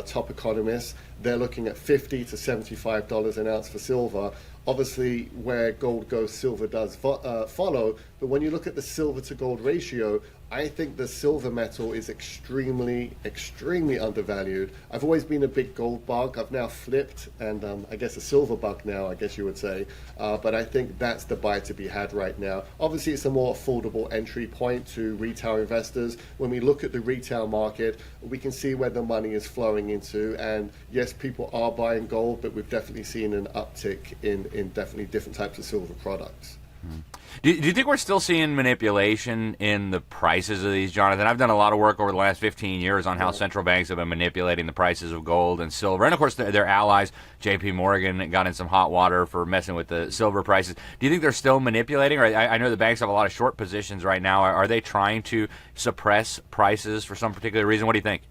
top economists, they're looking at $50 to $75 an ounce for silver. Obviously, where gold goes, silver does follow. But when you look at the silver to gold ratio, I think the silver metal is extremely, extremely undervalued. I've always been a big gold bug. I've now flipped, and I guess a silver bug now, I guess you would say. But I think that's the buy to be had right now. Obviously, it's a more affordable entry point to retail investors. When we look at the retail market, we can see where the money is flowing into. And yes, people are buying gold, but we've definitely seen an uptick in definitely different types of silver products. Do you think we're still seeing manipulation in the prices of these, Jonathan? I've done a lot of work over the last 15 years on how central banks have been manipulating the prices of gold and silver. And, of course, their allies, J.P. Morgan, got in some hot water for messing with the silver prices. Do you think they're still manipulating? Or I know the banks have a lot of short positions right now. Are they trying to suppress prices for some particular reason? What do you think?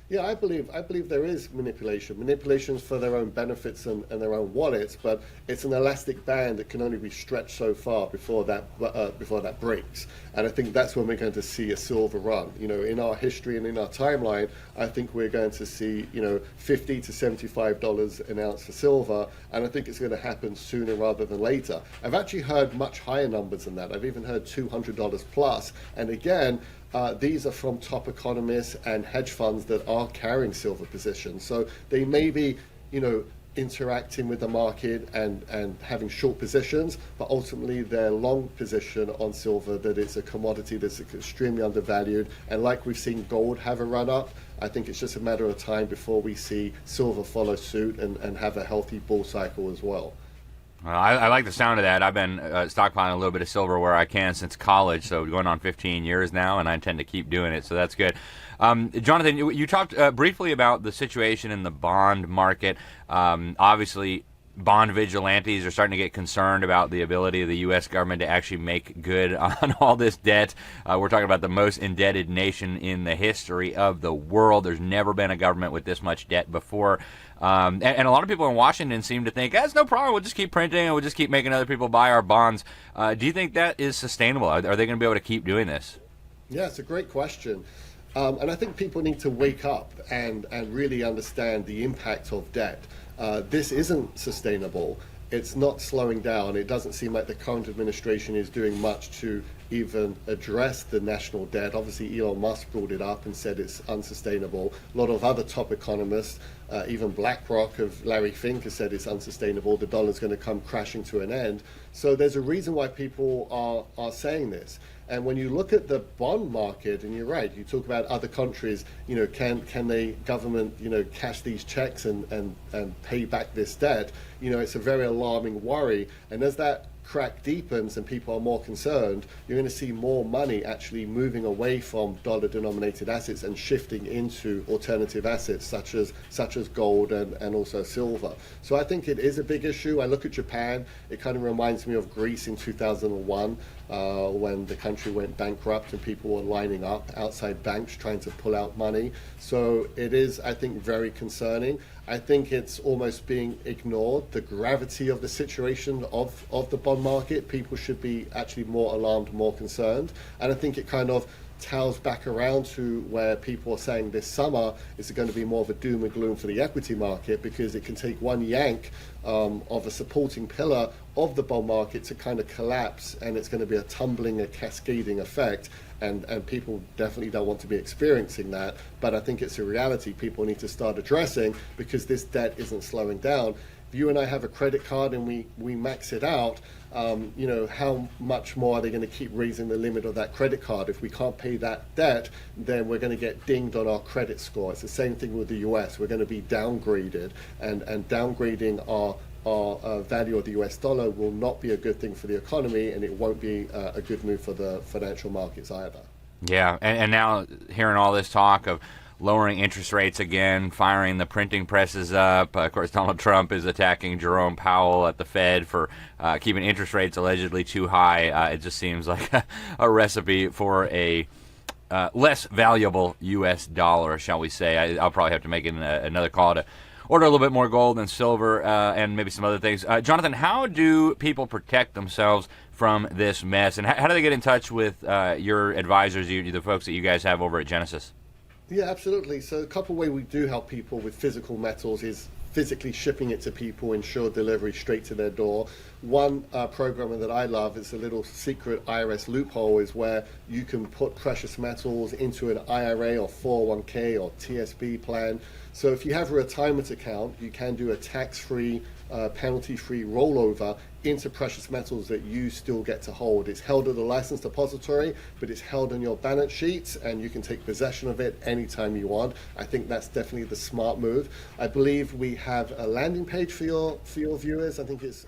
Yeah, I believe there is manipulations for their own benefits and their own wallets, but it's an elastic band that can only be stretched so far before that breaks. And I think that's when we're going to see a silver run. In our history and in our timeline, I think we're going to see $50 to $75 an ounce for silver, and I think it's going to happen sooner rather than later. I've actually heard much higher numbers than that. I've even heard $200 plus, and again, these are from top economists and hedge funds that are carrying silver positions. So they may be, interacting with the market and having short positions, but ultimately their long position on silver, that it's a commodity that's extremely undervalued. And like we've seen gold have a run up, I think it's just a matter of time before we see silver follow suit and have a healthy bull cycle as well. Well, I like the sound of that. I've been stockpiling a little bit of silver where I can since college, so going on 15 years now, and I intend to keep doing it, so that's good. Jonathan, you talked briefly about the situation in the bond market. Obviously, bond vigilantes are starting to get concerned about the ability of the U.S. government to actually make good on all this debt. We're talking about the most indebted nation in the history of the world. There's never been a government with this much debt before. And a lot of people in Washington seem to think, that's no problem, we'll just keep printing and we'll just keep making other people buy our bonds. Do you think that is sustainable? Are they going to be able to keep doing this? Yeah, it's a great question. And I think people need to wake up and really understand the impact of debt. This isn't sustainable. It's not slowing down. It doesn't seem like the current administration is doing much to even address the national debt. Obviously, Elon Musk brought it up and said it's unsustainable. A lot of other top economists, even BlackRock of Larry Fink, has said it's unsustainable. The dollar's going to come crashing to an end. So there's a reason why people are saying this. And when you look at the bond market, and you're right, you talk about other countries, can the government, cash these checks and pay back this debt? It's a very alarming worry. And as that crack deepens and people are more concerned, you're going to see more money actually moving away from dollar-denominated assets and shifting into alternative assets such as gold and also silver. So I think it is a big issue. I look at Japan, it kind of reminds me of Greece in 2001 when the country went bankrupt and people were lining up outside banks trying to pull out money. So it is, I think, very concerning. I think it's almost being ignored, the gravity of the situation of the bond market. People should be actually more alarmed, more concerned. And I think it kind of tails back around to where people are saying this summer is going to be more of a doom and gloom for the equity market, because it can take one yank of a supporting pillar of the bond market to kind of collapse, and it's going to be a tumbling, a cascading effect. And people definitely don't want to be experiencing that. But I think it's a reality people need to start addressing, because this debt isn't slowing down. If you and I have a credit card and we max it out, how much more are they going to keep raising the limit of that credit card? If we can't pay that debt, then we're going to get dinged on our credit score. It's the same thing with the US. We're going to be downgraded, and downgrading our value of the US dollar will not be a good thing for the economy, and it won't be a good move for the financial markets either. Yeah, and now hearing all this talk of lowering interest rates again, firing the printing presses up. Of course, Donald Trump is attacking Jerome Powell at the Fed for keeping interest rates allegedly too high. It just seems like a recipe for a less valuable U.S. dollar, shall we say. I'll probably have to make another call to order a little bit more gold and silver and maybe some other things. Jonathan, how do people protect themselves from this mess? And how do they get in touch with your advisors, the folks that you guys have over at Genesis? Yeah, absolutely. So a couple of ways we do help people with physical metals is physically shipping it to people, ensure delivery straight to their door. One program that I love is a little secret IRS loophole, is where you can put precious metals into an IRA or 401k or TSB plan. So if you have a retirement account, you can do a tax-free, penalty-free rollover into precious metals that you still get to hold. It's held at a licensed depository, but it's held on your balance sheets, and you can take possession of it anytime you want. I think that's definitely the smart move. I believe we have a landing page for your viewers. I think it's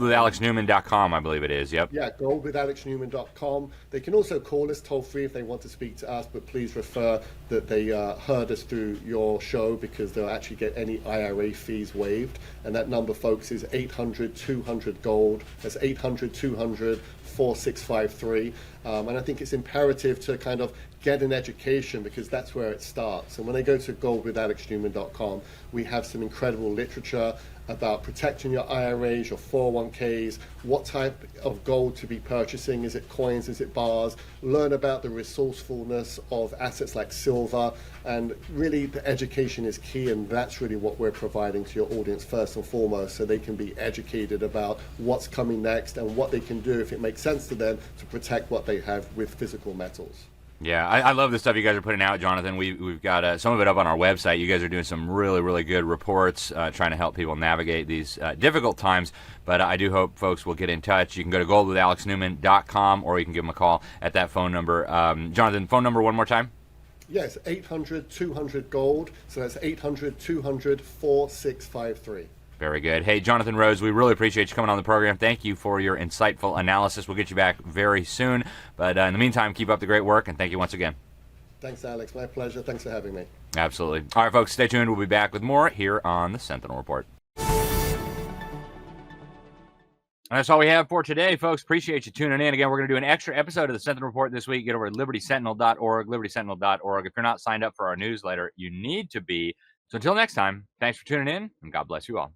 goldwithalexnewman.com, I believe it is. Yep. Yeah, goldwithalexnewman.com. They can also call us toll free if they want to speak to us, but please refer that they heard us through your show, because they'll actually get any IRA fees waived. And that number, folks, is 800-200-GOLD. That's 800-200-4653. And I think it's imperative to kind of get an education, because that's where it starts. And when they go to goldwithalexnewman.com, we have some incredible literature about protecting your IRAs, your 401ks, what type of gold to be purchasing. Is it coins? Is it bars? Learn about the resourcefulness of assets like silver. And really, the education is key, and that's really what we're providing to your audience first and foremost, so they can be educated about what's coming next and what they can do, if it makes sense to them, to protect what they have with physical metals. Yeah, I love the stuff you guys are putting out, Jonathan. We've got some of it up on our website. You guys are doing some really, really good reports, trying to help people navigate these difficult times. But I do hope folks will get in touch. You can go to goldwithalexnewman.com, or you can give them a call at that phone number. Jonathan, phone number one more time? Yes, 800-200-GOLD. So that's 800-200-4653. Very good. Hey, Jonathan Rose, we really appreciate you coming on the program. Thank you for your insightful analysis. We'll get you back very soon. But in the meantime, keep up the great work, and thank you once again. Thanks, Alex. My pleasure. Thanks for having me. Absolutely. All right, folks, stay tuned. We'll be back with more here on the Sentinel Report. That's all we have for today, folks. Appreciate you tuning in. Again, we're going to do an extra episode of the Sentinel Report this week. Get over to libertysentinel.org, libertysentinel.org. If you're not signed up for our newsletter, you need to be. So until next time, thanks for tuning in, and God bless you all.